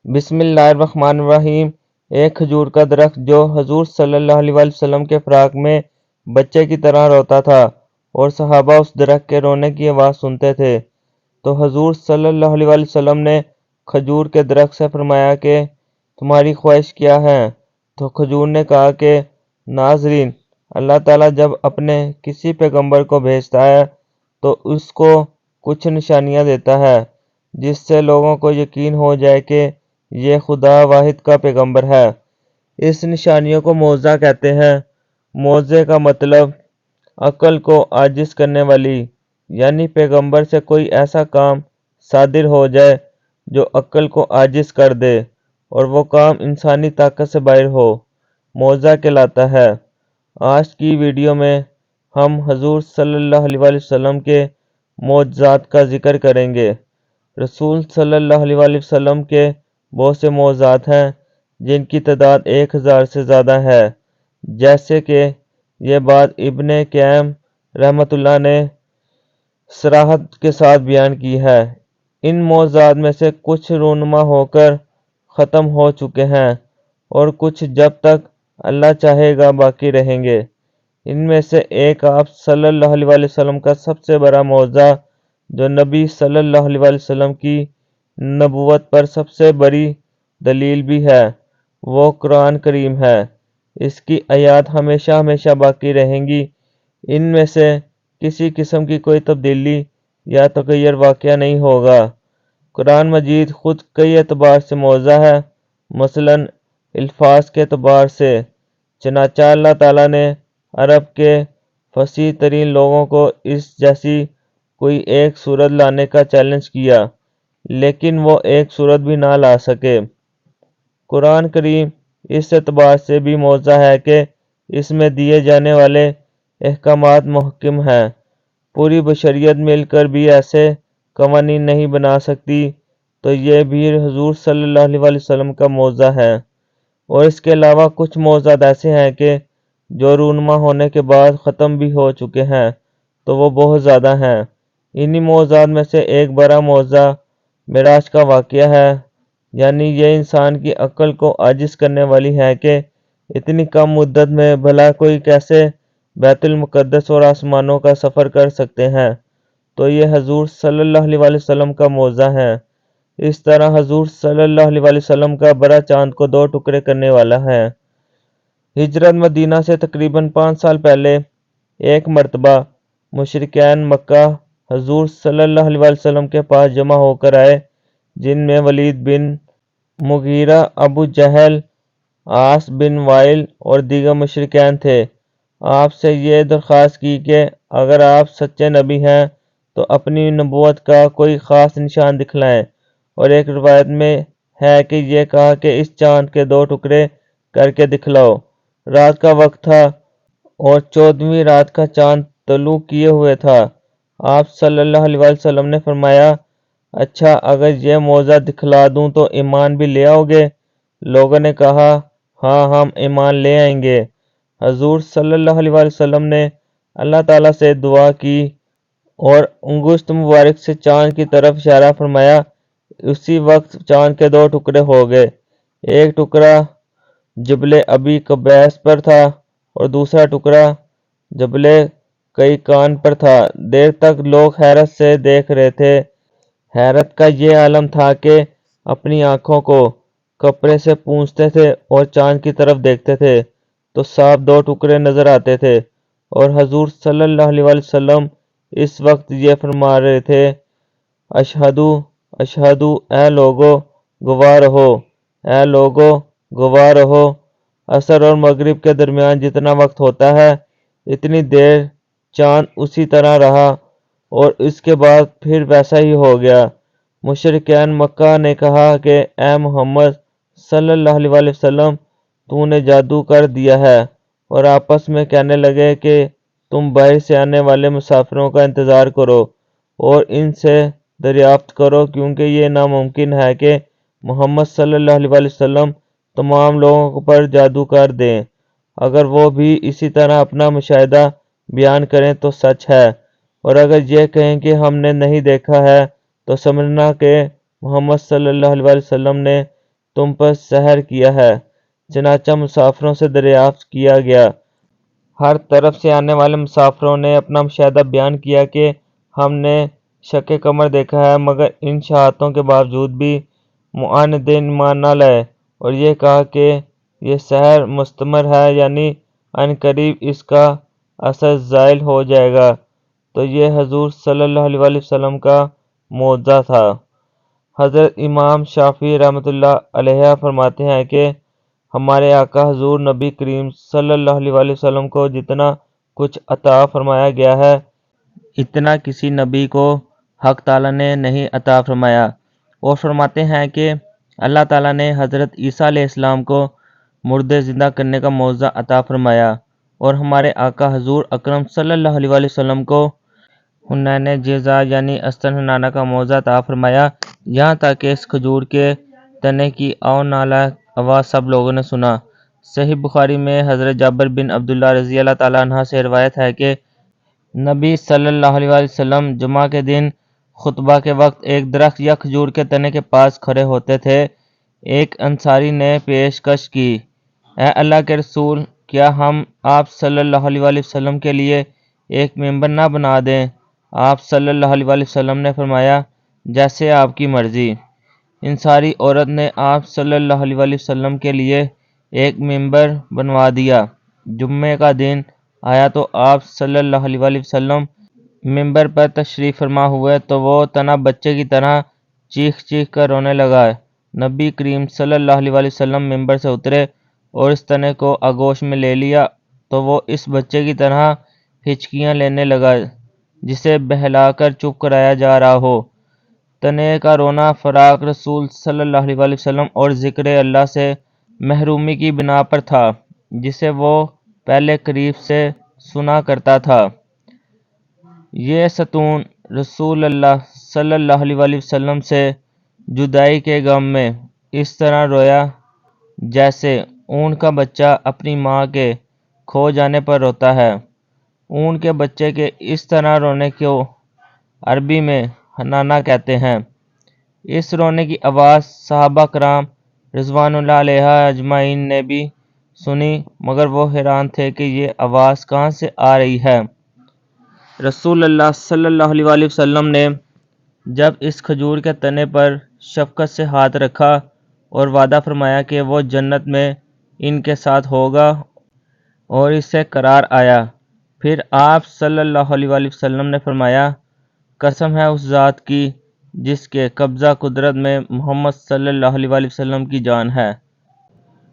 بسم اللہ الرحمن الرحیم۔ ایک کھجور کا درخت جو حضور صلی اللہ علیہ وسلم کے فراق میں بچے کی طرح روتا تھا اور صحابہ اس درخت کے رونے کی آواز سنتے تھے، تو حضور صلی اللہ علیہ وسلم نے کھجور کے درخت سے فرمایا کہ تمہاری خواہش کیا ہے؟ تو کھجور نے کہا کہ ناظرین، اللہ تعالیٰ جب اپنے کسی پیغمبر کو بھیجتا ہے تو اس کو کچھ نشانیاں دیتا ہے جس سے لوگوں کو یقین ہو جائے کہ یہ خدا واحد کا پیغمبر ہے۔ اس نشانیوں کو معجزہ کہتے ہیں۔ معجزے کا مطلب عقل کو عاجز کرنے والی، یعنی پیغمبر سے کوئی ایسا کام صادر ہو جائے جو عقل کو عاجز کر دے اور وہ کام انسانی طاقت سے باہر ہو، معجزہ کہلاتا ہے۔ آج کی ویڈیو میں ہم حضور صلی اللہ علیہ وسلم کے معجزات کا ذکر کریں گے۔ رسول صلی اللہ علیہ وسلم کے بہت سے معجزات ہیں جن کی تعداد 1000 سے زیادہ ہے، جیسے کہ یہ بات ابن قیم رحمۃ اللہ نے صراحت کے ساتھ بیان کی ہے۔ ان معجزات میں سے کچھ رونما ہو کر ختم ہو چکے ہیں اور کچھ جب تک اللہ چاہے گا باقی رہیں گے۔ ان میں سے ایک آپ صلی اللہ علیہ وسلم کا سب سے بڑا معجزہ جو نبی صلی اللہ علیہ وسلم کی نبوت پر سب سے بڑی دلیل بھی ہے، وہ قرآن کریم ہے۔ اس کی آیات ہمیشہ ہمیشہ باقی رہیں گی۔ ان میں سے کسی قسم کی کوئی تبدیلی یا تغیر واقع نہیں ہوگا۔ قرآن مجید خود کئی اعتبار سے معجزہ ہے، مثلاً الفاظ کے اعتبار سے۔ چنانچہ اللہ تعالیٰ نے عرب کے فصیح ترین لوگوں کو اس جیسی کوئی ایک صورت لانے کا چیلنج کیا، لیکن وہ ایک صورت بھی نہ لا سکے۔ قرآن کریم اس اعتبار سے بھی معجزہ ہے کہ اس میں دیے جانے والے احکامات محکم ہیں۔ پوری بشریت مل کر بھی ایسے قوانین نہیں بنا سکتی، تو یہ بھی حضور صلی اللہ علیہ وسلم کا معجزہ ہے۔ اور اس کے علاوہ کچھ معجزات ایسے ہیں کہ جو رونما ہونے کے بعد ختم بھی ہو چکے ہیں، تو وہ بہت زیادہ ہیں۔ انہی معجزات میں سے ایک بڑا معجزہ معراج کا واقعہ ہے، یعنی یہ انسان کی عقل کو عاجز کرنے والی ہے کہ اتنی کم مدت میں بھلا کوئی کیسے بیت المقدس اور آسمانوں کا سفر کر سکتے ہیں، تو یہ حضور صلی اللہ علیہ وسلم کا معجزہ ہے۔ اس طرح حضور صلی اللہ علیہ وسلم کا بڑا چاند کو 2 ٹکڑے کرنے والا ہے۔ ہجرت مدینہ سے تقریباً 5 سال پہلے ایک مرتبہ مشرکین مکہ حضور صلی اللہ علیہ وسلم کے پاس جمع ہو کر آئے، جن میں ولید بن مغیرہ، ابو جہل، عاص بن وائل اور دیگر مشرکین تھے۔ آپ سے یہ درخواست کی کہ اگر آپ سچے نبی ہیں تو اپنی نبوت کا کوئی خاص نشان دکھلائیں، اور ایک روایت میں ہے کہ یہ کہا کہ اس چاند کے 2 ٹکڑے کر کے دکھلاؤ۔ رات کا وقت تھا اور 14ویں رات کا چاند طلوع کیے ہوئے تھا۔ آپ صلی اللہ علیہ وسلم نے فرمایا، اچھا اگر یہ معجزہ دکھلا دوں تو ایمان بھی لے آؤ گے؟ لوگوں نے کہا ہاں، ہم ایمان لے آئیں گے۔ حضور صلی اللہ علیہ وسلم نے اللہ تعالیٰ سے دعا کی اور انگشت مبارک سے چاند کی طرف اشارہ فرمایا۔ اسی وقت چاند کے 2 ٹکڑے ہو گئے۔ ایک ٹکڑا جبل ابی قبیس پر تھا اور دوسرا ٹکڑا جبل قیقان پر تھا۔ دیر تک لوگ حیرت سے دیکھ رہے تھے۔ حیرت کا یہ عالم تھا کہ اپنی آنکھوں کو کپڑے سے پونچھتے تھے اور چاند کی طرف دیکھتے تھے تو صاف 2 ٹکڑے نظر آتے تھے، اور حضور صلی اللہ علیہ وسلم اس وقت یہ فرما رہے تھے، اشہدو اشہدو، اے لوگو گواہ رہو، اے لوگو گواہ رہو۔ عصر اور مغرب کے درمیان جتنا وقت ہوتا ہے اتنی دیر چاند اسی طرح رہا اور اس کے بعد پھر ویسا ہی ہو گیا۔ مشرکین مکہ نے کہا کہ اے محمد صلی اللہ علیہ وسلم، تو نے جادو کر دیا ہے، اور آپس میں کہنے لگے کہ تم باہر سے آنے والے مسافروں کا انتظار کرو اور ان سے دریافت کرو، کیونکہ یہ ناممکن ہے کہ محمد صلی اللہ علیہ وسلم تمام لوگوں پر جادو کر دیں۔ اگر وہ بھی اسی طرح اپنا مشاہدہ بیان کریں تو سچ ہے، اور اگر یہ کہیں کہ ہم نے نہیں دیکھا ہے تو سمجھنا کہ محمد صلی اللہ علیہ وسلم نے تم پر سحر کیا ہے۔ چنانچہ مسافروں سے دریافت کیا گیا۔ ہر طرف سے آنے والے مسافروں نے اپنا مشاہدہ بیان کیا کہ ہم نے شق قمر دیکھا ہے، مگر ان شہادتوں کے باوجود بھی معاندین ایمان نہ لائے اور یہ کہا کہ یہ سحر مستمر ہے، یعنی عنقریب اس کا اثر زائل ہو جائے گا۔ تو یہ حضور صلی اللہ علیہ وسلم کا معجزہ تھا۔ حضرت امام شافعی رحمۃ اللہ علیہ فرماتے ہیں کہ ہمارے آقا حضور نبی کریم صلی اللہ علیہ وسلم کو جتنا کچھ عطا فرمایا گیا ہے، اتنا کسی نبی کو حق تعالیٰ نے نہیں عطا فرمایا۔ اور فرماتے ہیں کہ اللہ تعالیٰ نے حضرت عیسیٰ علیہ السلام کو مردے زندہ کرنے کا معجزہ عطا فرمایا، اور ہمارے آقا حضور اکرم صلی اللہ علیہ وسلم کو حنین جزا یعنی استن حنانہ کا معجزہ عطا فرمایا، یہاں تک کہ اس کھجور کے تنے کی او نالا آواز سب لوگوں نے سنا۔ صحیح بخاری میں حضرت جابر بن عبداللہ رضی اللہ تعالیٰ عنہ سے روایت ہے کہ نبی صلی اللہ علیہ وسلم جمعہ کے دن خطبہ کے وقت ایک درخت یا کھجور کے تنے کے پاس کھڑے ہوتے تھے۔ ایک انصاری نے پیشکش کی، اے اللہ کے رسول، کیا ہم آپ صلی اللہ علیہ وسلم کے لیے ایک ممبر نہ بنا دیں؟ آپ صلی اللہ علیہ وسلم نے فرمایا، جیسے آپ کی مرضی۔ انصاری عورت نے آپ صلی اللہ علیہ وسلم کے لیے ایک ممبر بنوا دیا۔ جمعے کا دن آیا تو آپ صلی اللہ علیہ وسلم ممبر پر تشریف فرما ہوئے تو وہ تنا بچے کی طرح چیخ چیخ کر رونے لگا۔ نبی کریم صلی اللہ علیہ وسلم ممبر سے اترے اور اس تنے کو آغوش میں لے لیا تو وہ اس بچے کی طرح ہچکیاں لینے لگا جسے بہلا کر چپ کرایا جا رہا ہو۔ تنے کا رونا فراق رسول صلی اللہ علیہ وسلم اور ذکر اللہ سے محرومی کی بنا پر تھا، جسے وہ پہلے قریب سے سنا کرتا تھا۔ یہ ستون رسول اللہ صلی اللہ علیہ وسلم سے جدائی کے غم میں اس طرح رویا جیسے اونٹ کا بچہ اپنی ماں کے کھو جانے پر روتا ہے۔ اونٹ کے بچے کے اس طرح رونے کو عربی میں حنانہ کہتے ہیں۔ اس رونے کی آواز صحابہ کرام رضوان اللہ علیہ اجمعین نے بھی سنی، مگر وہ حیران تھے کہ یہ آواز کہاں سے آ رہی ہے۔ رسول اللہ صلی اللہ علیہ وسلم نے جب اس کھجور کے تنے پر شفقت سے ہاتھ رکھا اور وعدہ فرمایا کہ وہ جنت میں ان کے ساتھ ہوگا اور اس سے قرار آیا، پھر آپ صلی اللہ علیہ وسلم نے فرمایا، قسم ہے اس ذات کی جس کے قبضہ قدرت میں محمد صلی اللہ علیہ وسلم کی جان ہے،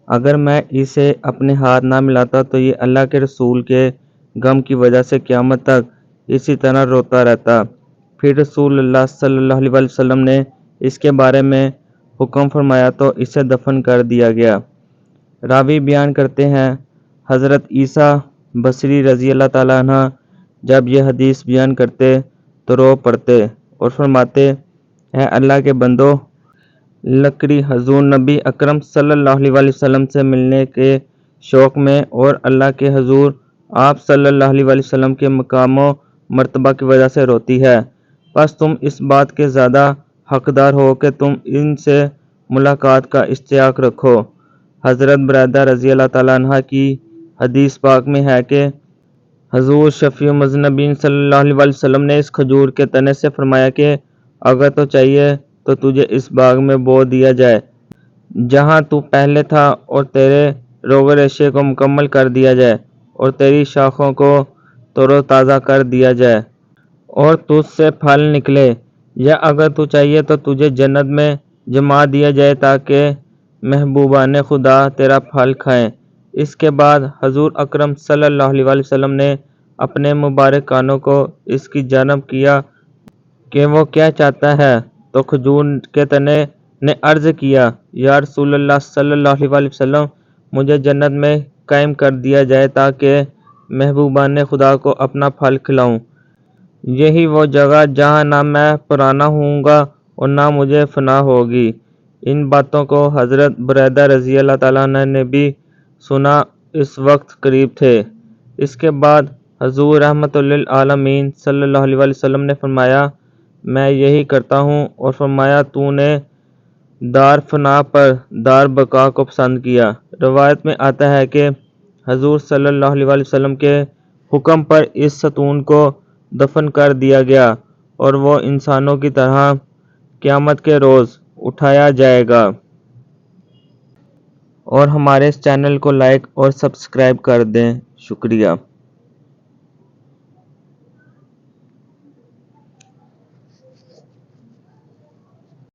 اگر میں اسے اپنے ہاتھ نہ ملاتا تو یہ اللہ کے رسول کے غم کی وجہ سے قیامت تک اسی طرح روتا رہتا۔ پھر رسول اللہ صلی اللہ علیہ وسلم نے اس کے بارے میں حکم فرمایا تو اسے دفن کر دیا گیا۔ راوی بیان کرتے ہیں، حضرت عیسیٰ بصری رضی اللہ تعالیٰ عنہ جب یہ حدیث بیان کرتے تو رو پڑتے اور فرماتے، اے اللہ کے بندو، لکڑی حضور نبی اکرم صلی اللہ علیہ وسلم سے ملنے کے شوق میں اور اللہ کے حضور آپ صلی اللہ علیہ وسلم کے مقام و مرتبہ کی وجہ سے روتی ہے، بس تم اس بات کے زیادہ حقدار ہو کہ تم ان سے ملاقات کا اشتیاق رکھو۔ حضرت بریدہ رضی اللہ تعالیٰ عنہ کی حدیث پاک میں ہے کہ حضور شفیع المذنبین صلی اللہ علیہ وسلم نے اس کھجور کے تنے سے فرمایا کہ اگر تو چاہیے تو تجھے اس باغ میں بو دیا جائے جہاں تو پہلے تھا، اور تیرے روغ ریشے کو مکمل کر دیا جائے اور تیری شاخوں کو تر و تازہ کر دیا جائے اور تجھ سے پھل نکلے، یا اگر تو چاہیے تو تجھے جنت میں جما دیا جائے تاکہ محبوبان خدا تیرا پھل کھائیں۔ اس کے بعد حضور اکرم صلی اللہ علیہ وسلم نے اپنے مبارک کانوں کو اس کی جانب کیا کہ وہ کیا چاہتا ہے، تو کھجور کے تنے نے عرض کیا، یا رسول اللہ صلی اللہ علیہ وسلم، مجھے جنت میں قائم کر دیا جائے تاکہ محبوبان خدا کو اپنا پھل کھلاؤں۔ یہی وہ جگہ جہاں نہ میں پرانا ہوں گا اور نہ مجھے فنا ہوگی۔ ان باتوں کو حضرت بریدہ رضی اللہ تعالیٰ عنہ نے بھی سنا، اس وقت قریب تھے۔ اس کے بعد حضور رحمت للعالمین صلی اللہ علیہ وسلم نے فرمایا، میں یہی کرتا ہوں، اور فرمایا، تو نے دار فنا پر دار بقا کو پسند کیا۔ روایت میں آتا ہے کہ حضور صلی اللہ علیہ وسلم کے حکم پر اس ستون کو دفن کر دیا گیا اور وہ انسانوں کی طرح قیامت کے روز اٹھایا جائے گا۔ اور ہمارے اس چینل کو لائک اور سبسکرائب کر دیں۔ شکریہ۔